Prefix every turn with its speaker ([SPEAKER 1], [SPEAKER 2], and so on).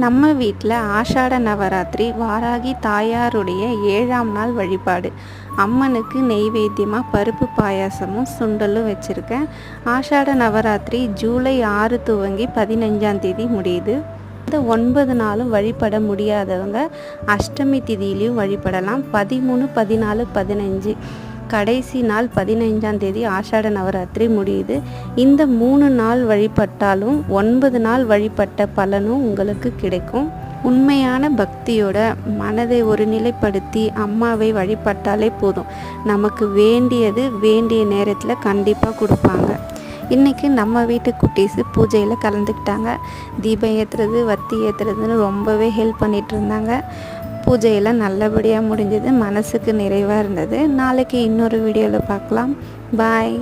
[SPEAKER 1] நம்ம வீட்டில் ஆஷாட நவராத்திரி வாராகி தாயாருடைய 7ஆம் நாள் வழிபாடு. அம்மனுக்கு நெய்வேத்தியமாக பருப்பு பாயாசமும் சுண்டலும் வச்சுருக்கேன். ஆஷாட நவராத்திரி ஜூலை 6 துவங்கி 15ஆம் தேதி முடியுது. இந்த 9 நாளும் வழிபட முடியாதவங்க அஷ்டமி திதியிலையும் வழிபடலாம். 13, 14, 15 கடைசி நாள் 15ஆம் தேதி ஆஷாட நவராத்திரி முடியுது. இந்த 3 நாள் வழிபட்டாலும் 9 நாள் வழிபட்ட பலனும் உங்களுக்கு கிடைக்கும். உண்மையான பக்தியோட மனதை ஒருநிலைப்படுத்தி அம்மாவை வழிபட்டாலே போதும். நமக்கு வேண்டியது வேண்டிய நேரத்தில் கண்டிப்பாக கொடுப்பாங்க. இன்றைக்கி நம்ம வீட்டு குட்டீஸு பூஜையில் கலந்துக்கிட்டாங்க. தீபம் ஏற்றுறது, வத்தி ஏற்றுறதுன்னு ரொம்பவே ஹெல்ப் பண்ணிகிட்டு இருந்தாங்க. பூஜையெல்லாம் நல்லபடியாக முடிஞ்சது. மனசுக்கு நிறைவாக இருந்தது. நாளைக்கு இன்னொரு வீடியோவில் பார்க்கலாம். பாய்.